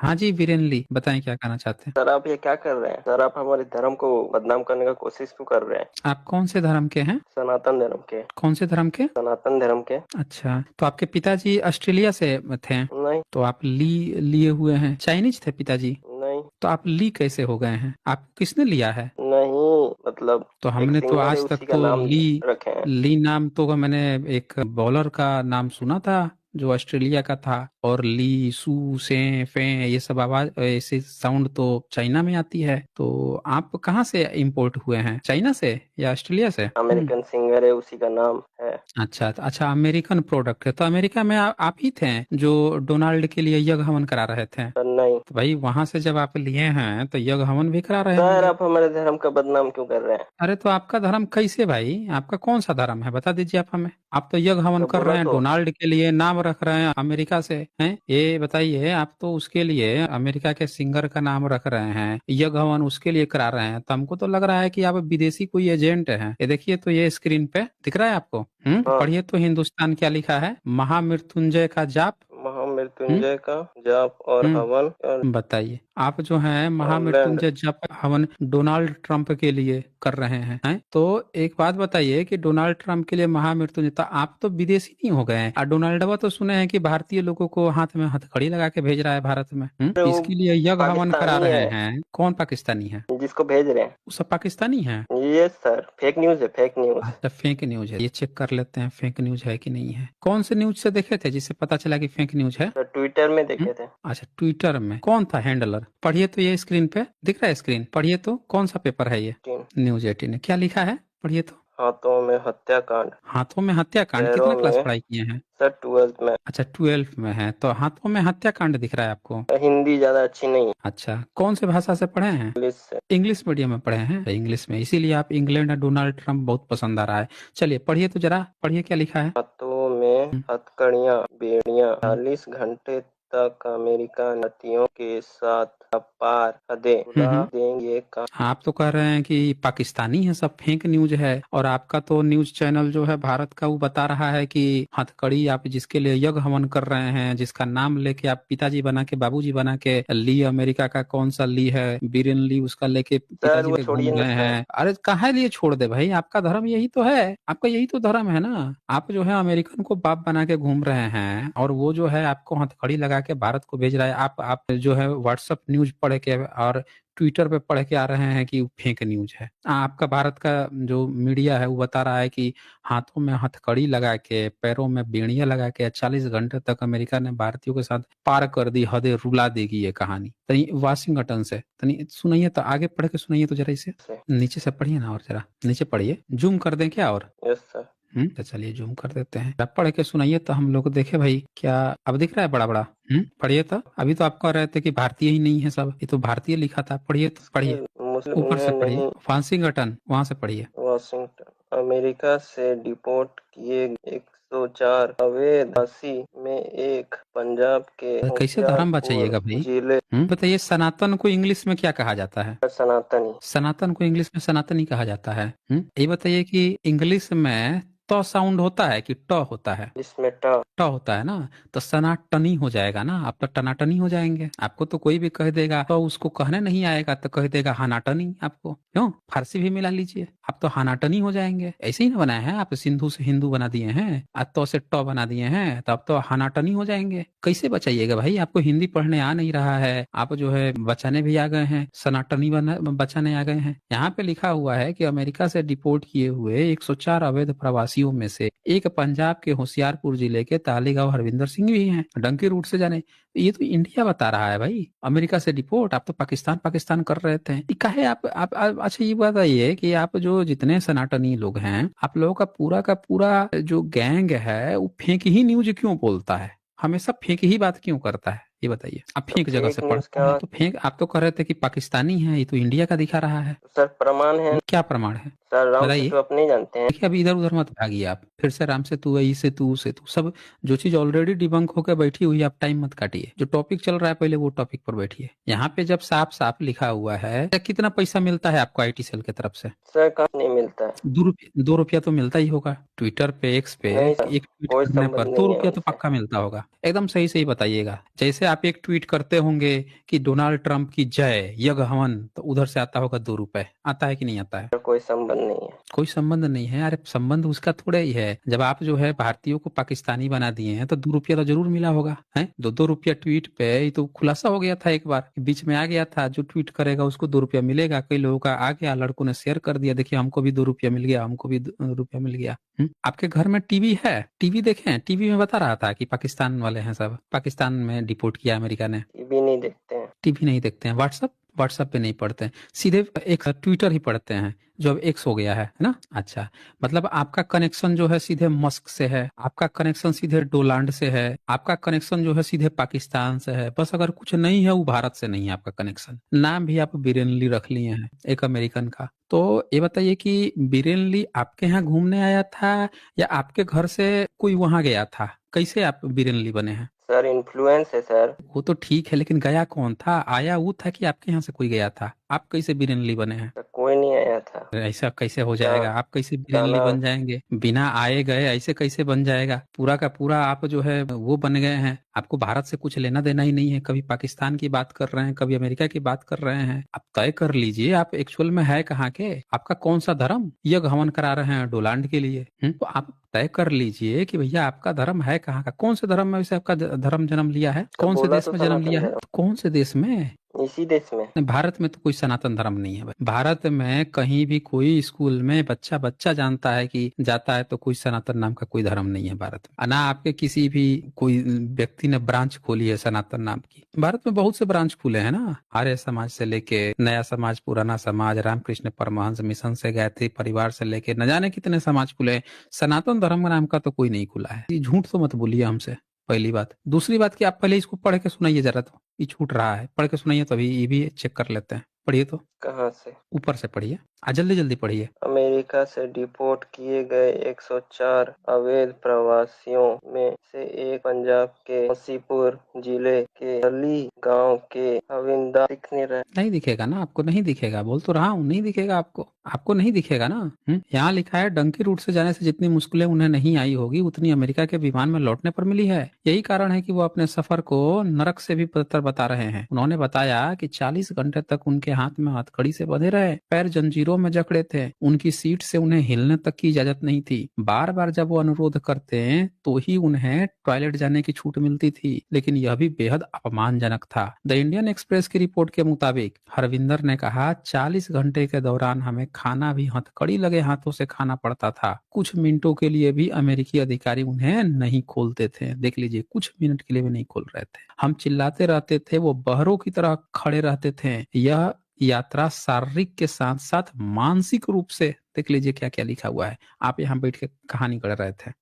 हाँ जी वीरेन ली, बताएं क्या कहना चाहते हैं। सर आप ये क्या कर रहे हैं? सर आप हमारे धर्म को बदनाम करने का कोशिश क्यों कर रहे हैं? आप कौन से धर्म के हैं? सनातन धर्म के। कौन से धर्म के? सनातन धर्म के। अच्छा, तो आपके पिताजी ऑस्ट्रेलिया से थे? नहीं। तो आप ली लिए हुए हैं, चाइनीज थे पिताजी? नहीं। तो आप ली कैसे हो गए हैं? आपको किसने लिया है? नहीं मतलब तो एक हमने तो सिंगर है आज तक उसी का तो नाम ली रखे हैं। ली नाम तो मैंने एक बॉलर का नाम सुना था जो ऑस्ट्रेलिया का था। और ली सू से फे ये सब आवाज ऐसे साउंड तो चाइना में आती है। तो आप कहाँ से इंपोर्ट हुए हैं, चाइना से या ऑस्ट्रेलिया से? अमेरिकन सिंगर है उसी का नाम है। अच्छा अच्छा, अमेरिकन प्रोडक्ट है। तो अमेरिका में आप ही थे जो डोनाल्ड के लिए यज्ञ हवन करा रहे थे? सर नहीं। तो भाई वहां से जब आप लिए हैं तो यज्ञ हवन भी करा रहे सर होंगे। आप हमारे धर्म का बदनाम क्यों कर रहे हैं? अरे तो आपका धर्म कैसे भाई? आपका कौन सा धर्म है बता दीजिए आप हमें। आप तो यज्ञ हवन तो कर बोला रहे हैं, तो। डोनाल्ड के लिए नाम रख रहे हैं अमेरिका से हैं। ये बताइए, आप तो उसके लिए अमेरिका के सिंगर का नाम रख रहे हैं, यज्ञ हवन उसके लिए करा रहे हैं। तो हमको तो लग रहा है कि आप विदेशी कोई एजेंट हैं। ये देखिए तो ये स्क्रीन पे दिख रहा है आपको। हाँ। पढ़िए तो हिंदुस्तान क्या लिखा है, महामृत्युंजय का जाप। हम्म महामृत्युंजय का जाप और हवन और बताइए, आप जो हैं लैंड। महामृत्युंजय जप हवन डोनाल्ड ट्रंप के लिए कर रहे हैं। तो एक बात बताइए कि डोनाल्ड ट्रंप के लिए महामृत्युंजय, तो आप तो विदेशी नहीं हो गए हैं। और डोनाल्डवा तो सुने हैं कि भारतीय लोगों को हाथ में हथकड़ी लगा के भेज रहा है भारत में। अरे वो इसके लिए यज्ञ हवन करा पाकिस्तानी रहे है हैं। कौन पाकिस्तानी है? जिसको भेज रहे हैं। वो सब पाकिस्तानी है? ये सर फेक न्यूज है, फेक न्यूज। अच्छा, फेक न्यूज है, ये चेक कर लेते हैं फेक न्यूज है कि नहीं है। कौन से न्यूज से देखे थे जिससे पता चला कि फेक न्यूज है? सर ट्विटर में हम्म? देखे थे। अच्छा, ट्विटर में कौन था हैंडलर? पढ़िए तो, ये स्क्रीन पे दिख रहा है, स्क्रीन पढ़िए तो कौन सा पेपर है ये? टीम। न्यूज 18 है, क्या लिखा है पढ़िए तो। हाथों में हत्याकांड। हाथों में हत्याकांड, पैरों कितना क्लास में। पढ़ाई किए हैं? सर 12th में। अच्छा 12th में है, तो हाथों में हत्याकांड दिख रहा है आपको। हिंदी ज्यादा अच्छी नहीं है। अच्छा, कौन से भाषा से पढ़े हैं? इंग्लिश से। इंग्लिश मीडियम में पढ़े हैं, इंग्लिश में, इसीलिए आप इंग्लैंड और डोनाल्ड ट्रंप बहुत पसंद आ रहा है। चलिए पढ़िए तो जरा, पढ़िए क्या लिखा है। हाथों में हम्म, हथकड़ियां बेड़ियां हम्म, 40 घंटे तक अमेरिका नतियों के साथ अपार हदें हम्म, उड़ा देंगे का। हाँ, आप तो कह रहे हैं कि पाकिस्तानी है सब, फेक न्यूज है। और आपका तो न्यूज चैनल जो है भारत का, वो बता रहा है कि हथकड़ी आप जिसके लिए यज्ञ हवन कर रहे हैं, जिसका नाम लेके आप पिताजी बना के, बाबूजी बना के, ली अमेरिका का कौन सा ली है, बीरेन ली, उसका लेके सर पिताजी वो पे छोड़िए घूम ना रहे सर। हैं। अरे काहे लिए छोड़ दे भाई, आपका धर्म यही तो है, आपका यही तो धर्म है ना। आप जो है अमेरिकन को बाप बना के घूम रहे हैं, और वो जो है आपको हथकड़ी लगा के भारत को भेज रहा है। आप जो है व्हाट्सएप न्यूज पढ़ के और ट्विटर पे पढ़ के आ रहे हैं कि फेक न्यूज है। आपका भारत का जो मीडिया है वो बता रहा है कि हाथों में हथकड़ी लगा के, पैरों में बेड़ियां लगा के 40 घंटे तक अमेरिका ने भारतीयों के साथ पार कर दी हदें, रुला देगी ये कहानी। तनी वाशिंगटन से तनी सुनाइए तो, आगे पढ़ के सुनाइए तो जरा इसे। से। नीचे से पढ़िए ना, और जरा नीचे पढ़िए, जूम कर दें क्या? और यस सर। तो चलिए जूम कर देते हैं। आप पढ़ के सुनाइए तो हम लोग देखे भाई, क्या अब दिख रहा है बड़ा बड़ा? पढ़िए तो। अभी तो आप कह रहे थे कि भारतीय ही नहीं है सब, ये तो भारतीय लिखा था। पढ़िए तो, पढ़िए मुस्लिम ऊपर उन्हें से पढ़िए, नहीं। वाशिंगटन वहां से पढ़िए। वाशिंगटन अमेरिका से डिपोर्ट किए 104 अवैधवासी में एक पंजाब के कैसे धर्म होशियारपुर बचाइएगा भाई? जिले। बताइए, सनातन को इंग्लिश में क्या कहा जाता है? सनातनी। सनातन को इंग्लिश में सनातनी कहा जाता है। ये बताइए कि इंग्लिश में तो साउंड होता है कि ट होता है? जिसमें ट। ट होता है ना, तो सनाटनी हो जाएगा ना, आप तो टनाटनी हो जाएंगे। आपको तो कोई भी कह देगा तो उसको कहने नहीं आएगा तो कह देगा हनाटनी। आपको क्यों फारसी भी मिला लीजिए, आप तो हनाटनी हो जाएंगे। ऐसे ही ना बनाए हैं आप, सिंधु से हिंदू बना दिए हैं, आज तो से ट बना दिए हैं, तो आप तो हनाटनी हो जाएंगे। कैसे बचाइएगा भाई? आपको हिंदी पढ़ने आ नहीं रहा है, आप जो है बचाने भी आ गए हैं, सनातनी बचाने आ गए हैं। यहाँ पे लिखा हुआ है कि अमेरिका से डिपोर्ट किए हुए 104 अवैध प्रवासियों में से एक पंजाब के होशियारपुर जिले के तालेगांव हरविंदर सिंह भी हैं, डंकी रूट से जाने। ये तो इंडिया बता रहा है भाई, अमेरिका से डिपोर्ट। आप तो पाकिस्तान पाकिस्तान कर रहे थे, ये काहे अच्छा ये बताइए कि आप जो जितने सनातनी लोग हैं, आप लोगों का पूरा जो गैंग है, वो फेक ही न्यूज क्यों बोलता है, हमेशा फेक ही बात क्यों करता है? ये बताइए, आप तो फेक जगह फेक से न्यूज पढ़ते का। हैं तो फेक। आप तो कह रहे थे कि पाकिस्तानी है, ये तो इंडिया का दिखा रहा है। सर प्रमाण है। क्या प्रमाण है? सर राम बताइए। सेतु आप नहीं जानते हैं? देखिए, अभी इधर उधर मत भागिए आप, फिर से राम सेतु है, ई सेतु, ऊ सेतु, सब जो चीज ऑलरेडी डिबंक होकर बैठी हुई है, आप टाइम मत काटिए। जो टॉपिक चल रहा है पहले वो टॉपिक पर बैठिए। यहाँ पे जब साफ साफ लिखा हुआ है, कितना पैसा मिलता है आपको आईटी सेल की तरफ से? सर कहाँ नहीं मिलता है? 2 रुपया तो मिलता ही होगा ट्विटर पे, एक्स पे। नहीं सर, एक ट्वीट कोई करने पर संबंध दो नहीं है रुपया तो उनसे। पक्का मिलता होगा। एकदम सही सही बताइएगा। जैसे आप एक ट्वीट करते होंगे कि डोनाल्ड ट्रंप की जय, यज्ञ हवन, तो उधर से आता होगा 2 रुपए। आता है कि नहीं आता है? सर कोई संबंध नहीं है। कोई संबंध नहीं है? अरे संबंध उसका थोड़ा ही है। जब आप जो है भारतीयों को पाकिस्तानी बना दिए हैं तो 2 रुपया तो जरूर मिला होगा। है 2-2 रुपया ट्वीट पे, ये तो खुलासा हो गया था एक बार, बीच में आ गया था जो ट्वीट करेगा उसको 2 रुपया मिलेगा। कई लोगों का आ गया, लड़कों ने शेयर कर दिया, देखिए हमको भी 2 रुपया मिल गया, हमको भी 2 रुपया मिल गया। आपके घर में टीवी है? टीवी देखें? टीवी में बता रहा था कि पाकिस्तान वाले हैं सब, पाकिस्तान में डिपोर्ट किया अमेरिका ने। टीवी नहीं देखते हैं। टीवी नहीं देखते हैं? व्हाट्सअप? व्हाट्सअप पे नहीं पढ़ते हैं, सीधे एक ट्विटर ही पढ़ते हैं जो अब एक्स हो गया है ना? अच्छा, मतलब आपका कनेक्शन जो है सीधे मस्क से है, आपका कनेक्शन सीधे डोलाल्ड से है, आपका कनेक्शन जो है सीधे पाकिस्तान से है। बस अगर कुछ नहीं है वो भारत से नहीं है आपका कनेक्शन। नाम भी आप बिरेनली रख लिए हैं, एक अमेरिकन का। तो ये बताइए कि बिरेनली आपके यहाँ घूमने आया था या आपके घर से कोई वहां गया था? कैसे आप बिरेनली बने हैं? सर इन्फ्लुएंस है सर। वो तो ठीक है, लेकिन गया कौन था? आया वो था कि आपके यहाँ से कोई गया था? आप कैसे बिरेनली बने हैं? सर कोई नहीं आया था। ऐसा कैसे हो जा, जाएगा? आप कैसे बिरेनली जाना। बन जाएंगे? बिना आए गए ऐसे कैसे बन जाएगा? पूरा का पूरा आप जो है वो बन गए हैं। आपको भारत से कुछ लेना देना ही नहीं है। कभी पाकिस्तान की बात कर रहे हैं, कभी अमेरिका की बात कर रहे हैं। आप तय कर लीजिए आप एक्चुअल में है कहाँ के, आपका कौन सा धर्म? यज्ञ हवन करा रहे हैं डोलाल्ड के लिए। तो आप तय कर लीजिए कि भैया आपका धर्म है कहाँ का, कौन से धर्म में वैसे आपका धर्म जन्म लिया है, सर कौन से बोला देश तो में जन्म सनातन लिया है? धर्म। तो कौन से देश में? इसी देश में। भारत में तो कोई सनातन धर्म नहीं है भाई। भारत में कहीं भी कोई स्कूल में बच्चा बच्चा जानता है कि जाता है तो कोई सनातन नाम का कोई धर्म नहीं है भारत में। ना आपके किसी भी कोई व्यक्ति ने ब्रांच खोली है सनातन नाम की। भारत में बहुत से ब्रांच खुले हैं ना, आर्य समाज से लेके नया समाज, पुराना समाज, रामकृष्ण परमहंस मिशन से गायत्री परिवार से लेके न जाने कितने समाज खुले हैं। सनातन धर्म नाम का तो कोई नहीं खुला है। ये झूठ तो मत बोलिए हमसे, पहली बात। दूसरी बात कि आप पहले इसको पढ़ के सुनाइए जरा, तो ये छूट रहा है, पढ़ के सुनाइए तभी ये भी चेक कर लेते हैं। पढ़िए तो, कहाँ से? ऊपर से पढ़िए, जल्दी जल्दी पढ़िए। अमेरिका से डिपोर्ट किए गए 104 अवैध प्रवासियों में से एक पंजाब के मसीपुर जिले के अली गांव के हविंदा दिखने रहे। नहीं दिखेगा ना आपको? नहीं दिखेगा, बोल तो रहा हूँ नहीं दिखेगा आपको। आपको नहीं दिखेगा ना। यहाँ लिखा है डंकी रूट से जाने से जितनी मुश्किलें उन्हें नहीं आई होगी उतनी अमेरिका के विमान में लौटने पर मिली है। यही कारण है कि वो अपने सफर को नरक से भी बदतर बता रहे हैं। उन्होंने बताया कि 40 घंटे तक उनके हाथ में हथकड़ी से बंधे रहे, पैर जंजीरों में जकड़े थे, उनकी सीट से उन्हें हिलने तक की इजाजत नहीं थी। बार बार जब वो अनुरोध करते तो ही उन्हें टॉयलेट जाने की छूट मिलती थी, लेकिन यह भी बेहद अपमानजनक था। द इंडियन एक्सप्रेस की रिपोर्ट के मुताबिक हरविंदर ने कहा, 40 घंटे के दौरान हमें खाना भी हथकड़ी लगे हाथों से खाना पड़ता था। कुछ मिनटों के लिए भी अमेरिकी अधिकारी उन्हें नहीं खोलते थे। देख लीजिए, कुछ मिनट के लिए भी नहीं खोल रहे थे। हम चिल्लाते रहते थे, वो बहरों की तरह खड़े रहते थे। यह यात्रा शारीरिक के साथ साथ मानसिक रूप से, देख लीजिए क्या क्या लिखा हुआ है। आप यहाँ बैठ के कहानी कर रहे थे।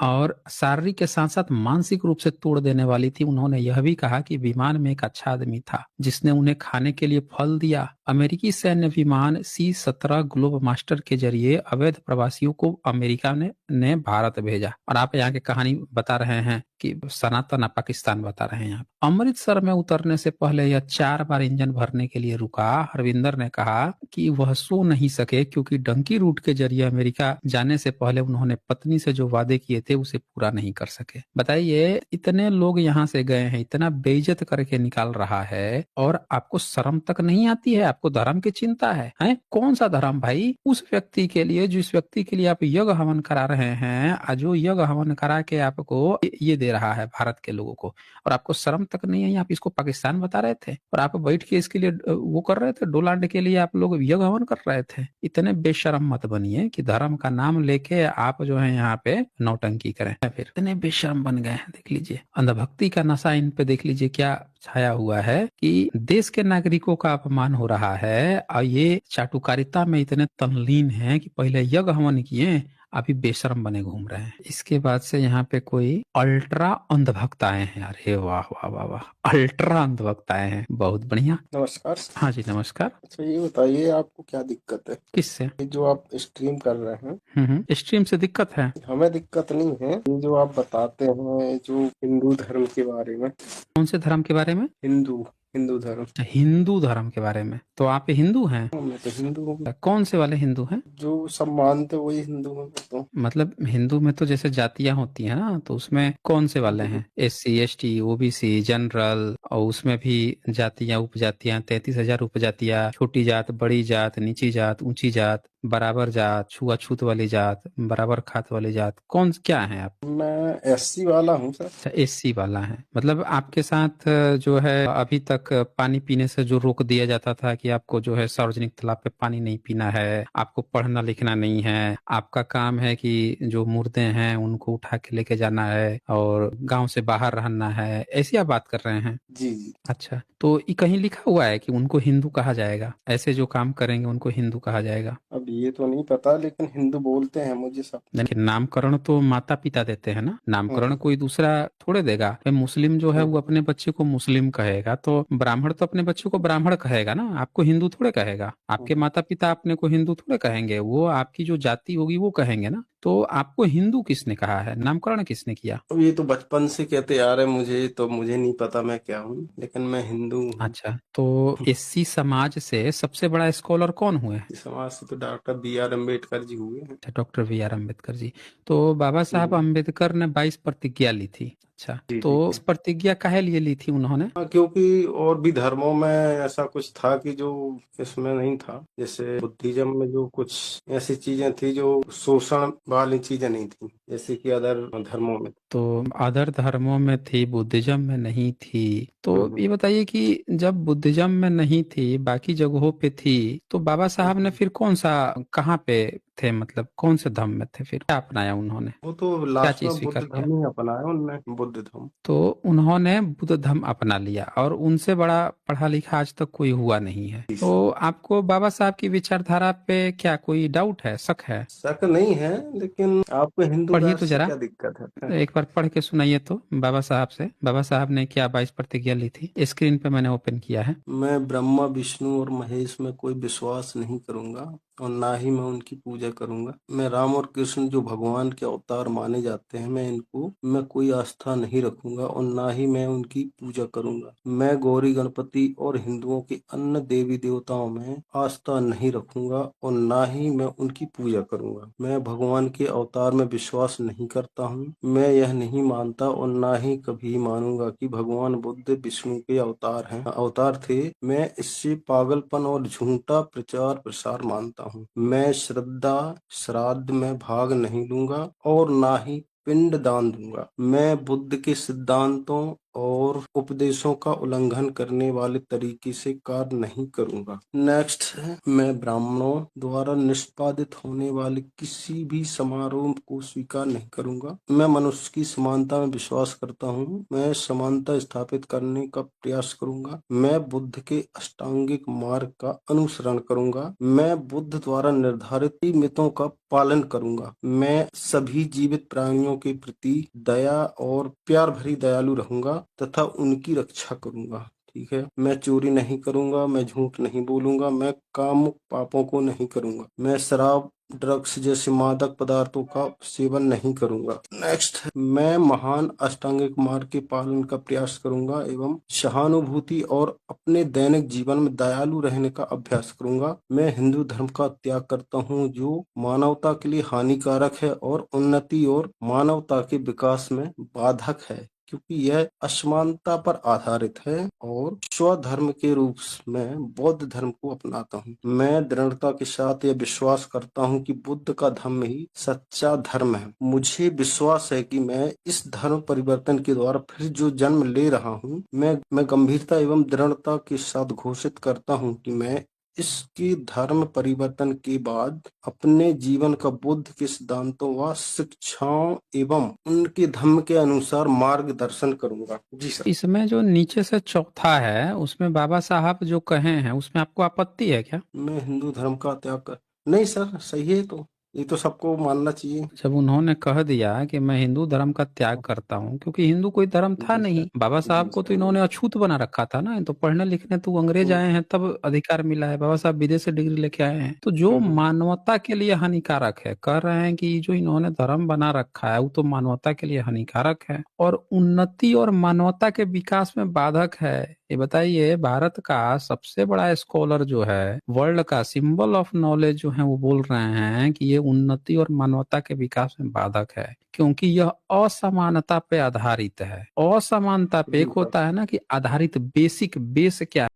और शारीरिक के साथ साथ मानसिक रूप से तोड़ देने वाली थी। उन्होंने यह भी कहा कि विमान में एक अच्छा आदमी था जिसने उन्हें खाने के लिए फल दिया। अमेरिकी सैन्य विमान C-17 ग्लोब मास्टर के जरिए अवैध प्रवासियों को अमेरिका ने भारत भेजा। और आप यहाँ की कहानी बता रहे हैं कि सनातन पाकिस्तान बता रहे हैं। यहाँ अमृतसर में उतरने से पहले यह 4 बार इंजन भरने के लिए रुका। हरविंदर ने कहा कि वह सो नहीं सके क्योंकि डंकी रूट के जरिए अमेरिका जाने से पहले उन्होंने पत्नी से जो वादे किए थे उसे पूरा नहीं कर सके। बताइए, इतने लोग यहाँ से गए हैं, इतना बेइज्जत करके निकाल रहा है और आपको शर्म तक नहीं आती है? आपको धर्म की चिंता है? कौन सा धर्म भाई? उस व्यक्ति के लिए, जिस व्यक्ति के लिए आप यज्ञ हवन करा रहे हैं, जो यज्ञ हवन करा के आपको ये दे रहा है भारत के लोगों को, और आपको शर्म तक नहीं है? आप इसको पाकिस्तान बता रहे थे और आप बैठ के इसके लिए वो कर रहे थे, डोलाल्ड के लिए आप लोग यज्ञ हवन कर रहे थे। इतने बेशर्म मत बनिए कि धर्म का नाम लेके आप जो है यहाँ पे नौटंकी करें। फिर इतने बेशर्म बन गए हैं। देख लीजिए, अंधभक्ति का नशा इन पे देख लीजिए क्या छाया हुआ है कि देश के नागरिकों का अपमान हो रहा है और ये चाटुकारिता में इतने तल्लीन हैं कि पहले यज्ञ हवन किए, अभी बेशर्म बने घूम रहे हैं। इसके बाद से यहाँ पे कोई अल्ट्रा अंधभक्त आए हैं। अरे वाह वाह वाह वाह, अल्ट्रा अंधभक्त आए हैं, बहुत बढ़िया। नमस्कार। हाँ जी नमस्कार। अच्छा ये बताइए आपको क्या दिक्कत है? किससे? ये जो आप स्ट्रीम कर रहे हैं। स्ट्रीम से दिक्कत है? हमें दिक्कत नहीं है, ये जो आप बताते हैं जो हिंदू धर्म के बारे में। कौन से धर्म के बारे में? हिंदू। हिंदू धर्म। अच्छा, हिंदू धर्म के बारे में। तो आप हिंदू हैं? हाँ, मैं तो हिंदू हूँ। कौन से वाले हिंदू हैं? जो सब मानते वही हिंदू हूँ मैं तो। मतलब हिंदू में तो जैसे जातियां होती हैं ना, तो उसमें कौन से वाले हैं? SC ST OBC जनरल, और उसमें भी जातियां उपजातियां 33,000 उपजातियां, छोटी जात, बड़ी जात, निची जात, ऊंची जात, बराबर जात, छुआछूत वाली जात, बराबर खात वाली जात, कौन क्या है आप? मैं SC वाला हूँ सर। अच्छा, SC वाला है। मतलब आपके साथ जो है अभी तक पानी पीने से जो रोक दिया जाता था कि आपको जो है सार्वजनिक तालाब पे पानी नहीं पीना है, आपको पढ़ना लिखना नहीं है, आपका काम है कि जो मुर्दे हैं उनको उठा के लेके जाना है और गांव से बाहर रहना है, ऐसी आप बात कर रहे हैं? जी जी। अच्छा, तो ये कहीं लिखा हुआ है कि उनको हिंदू कहा जाएगा? ऐसे जो काम करेंगे उनको हिंदू कहा जाएगा? अब ये तो नहीं पता, लेकिन हिंदू बोलते हैं मुझे सब। लेकिन नामकरण तो माता पिता देते हैं ना, नामकरण हम्म, कोई दूसरा थोड़े देगा। भाई मुस्लिम जो है वो अपने बच्चे को मुस्लिम कहेगा, तो ब्राह्मण तो अपने बच्चे को ब्राह्मण कहेगा ना, आपको हिंदू थोड़े कहेगा। आपके हम्म। माता पिता अपने को हिंदू थोड़े कहेंगे, वो आपकी जो जाति होगी वो कहेंगे ना। तो आपको हिंदू किसने कहा है? नामकरण किसने किया? अब ये तो बचपन से कहते आ रहे हैं, मुझे नहीं पता मैं क्या हूँ, लेकिन मैं हिंदू हूँ। अच्छा, तो SC समाज से सबसे बड़ा स्कॉलर कौन हुए हैं? इस समाज से तो डॉक्टर BR अम्बेडकर जी हुए हैं। अच्छा, डॉक्टर VR अम्बेडकर जी। तो बाबा साहब हम्म, अम्बेडकर ने 22 प्रतिज्ञा ली थी। अच्छा, जी तो जी। इस प्रतिज्ञा काहे लिए ली थी उन्होंने? हाँ, क्योंकि और भी धर्मों में ऐसा कुछ था कि जो इसमें नहीं था। जैसे बुद्धिज्म में जो कुछ ऐसी चीजें थी जो शोषण वाली चीजें नहीं थी, जैसे कि अदर धर्मों में। तो अदर धर्मों में थी, बुद्धिज्म में नहीं थी। तो हम्म, ये बताइए कि जब बुद्धिज्म में नहीं थी, बाकी जगहों पे थी, तो बाबा साहब ने हम्म। फिर कौन सा, कहाँ पे थे, मतलब कौन से धर्म में थे? फिर क्या अपनाया उन्होंने? वो तो क्या लास्ट चीज में बुद्ध स्वीकार किया? धर्म ही अपनाया उनने, बुद्ध धर्म। तो उन्होंने बुद्ध धर्म अपना लिया, और उनसे बड़ा पढ़ा लिखा आज तक कोई हुआ नहीं है। तो आपको बाबा साहब की विचारधारा पे क्या कोई डाउट है, शक है? शक नहीं है, लेकिन आपको हिंदू पढ़िए तो राष्ट्र से जरा, क्या दिक्कत है? एक बार पढ़ के सुनाइए तो बाबा साहब से, बाबा साहब ने क्या 22 प्रतिज्ञा ली थी। स्क्रीन पे मैंने ओपन किया है। मैं ब्रह्मा विष्णु और महेश में कोई विश्वास नहीं करूंगा, और ना ही मैं उनकी पूजा करूंगा। मैं राम और कृष्ण जो भगवान के अवतार माने जाते हैं, मैं कोई आस्था नहीं रखूंगा, और ना ही मैं उनकी पूजा करूंगा। मैं गौरी गणपति और हिंदुओं के अन्य देवी देवताओं में आस्था नहीं रखूंगा, और ना ही मैं उनकी पूजा करूंगा। मैं भगवान के अवतार में विश्वास नहीं करता हूँ। मैं यह नहीं मानता और ना ही कभी मानूंगा कि भगवान बुद्ध विष्णु के अवतार थे। मैं इससे पागलपन और झूठा प्रचार प्रसार मानता हूँ। मैं श्रद्धा श्राद्ध में भाग नहीं लूंगा, और ना ही पिंड दान दूंगा। मैं बुद्ध के सिद्धांतों और उपदेशों का उल्लंघन करने वाले तरीके से कार्य नहीं करूंगा। नेक्स्ट है, मैं ब्राह्मणों द्वारा निष्पादित होने वाले किसी भी समारोह को स्वीकार नहीं करूंगा। मैं मनुष्य की समानता में विश्वास करता हूँ। मैं समानता स्थापित करने का प्रयास करूंगा। मैं बुद्ध के अष्टांगिक मार्ग का अनुसरण करूंगा। मैं बुद्ध द्वारा निर्धारित मितों का पालन करूंगा। मैं सभी जीवित प्राणियों के प्रति दया और प्यार भरी दयालु रहूंगा तथा उनकी रक्षा करूंगा। ठीक है। मैं चोरी नहीं करूंगा, मैं झूठ नहीं बोलूंगा, मैं कामुक पापों को नहीं करूंगा, मैं शराब ड्रग्स जैसे मादक पदार्थों का सेवन नहीं करूंगा। नेक्स्ट, मैं महान अष्टांगिक मार्ग के पालन का प्रयास करूंगा एवं सहानुभूति और अपने दैनिक जीवन में दयालु रहने का अभ्यास करूंगा। मैं हिंदू धर्म का त्याग करता हूं जो मानवता के लिए हानिकारक है और उन्नति और मानवता के विकास में बाधक है, क्योंकि यह असमानता पर आधारित है, और स्वधर्म के रूप में बौद्ध धर्म को अपनाता हूँ। मैं दृढ़ता के साथ यह विश्वास करता हूँ कि बुद्ध का धर्म ही सच्चा धर्म है। मुझे विश्वास है कि मैं इस धर्म परिवर्तन के द्वारा फिर जो जन्म ले रहा हूँ, मैं गंभीरता एवं दृढ़ता के साथ घोषित करता हूँ कि मैं इसके धर्म परिवर्तन के बाद अपने जीवन का बुद्ध के सिद्धांतों व शिक्षाओं एवं उनके धर्म के अनुसार मार्गदर्शन करूंगा। जी सर। इसमें जो नीचे से चौथा है, उसमें बाबा साहब जो कहे हैं, उसमें आपको आपत्ति है क्या? मैं हिंदू धर्म का त्याग कर, नहीं सर, सही है तो। ये तो सबको मानना चाहिए। जब उन्होंने कह दिया कि मैं हिंदू धर्म का त्याग करता हूँ, क्योंकि हिंदू कोई धर्म था जी नहीं, सर। बाबा साहब जी को तो सर। इन्होंने अछूत बना रखा था ना, तो पढ़ने लिखने तो अंग्रेज आए हैं तब अधिकार मिला है, बाबा साहब विदेश से डिग्री लेके आए हैं। तो जो मानवता के लिए हानिकारक है, कह रहे हैं कि जो इन्होंने धर्म बना रखा है वो तो मानवता के लिए हानिकारक है और उन्नति और मानवता के विकास में बाधक है। ये बताइए, भारत का सबसे बड़ा स्कॉलर जो है, वर्ल्ड का सिंबल ऑफ नॉलेज जो है, वो बोल रहे हैं कि ये उन्नति और मानवता के विकास में बाधक है, क्योंकि यह असमानता पे आधारित है। असमानता पे जी एक सर। होता है ना कि आधारित, बेसिक बेस क्या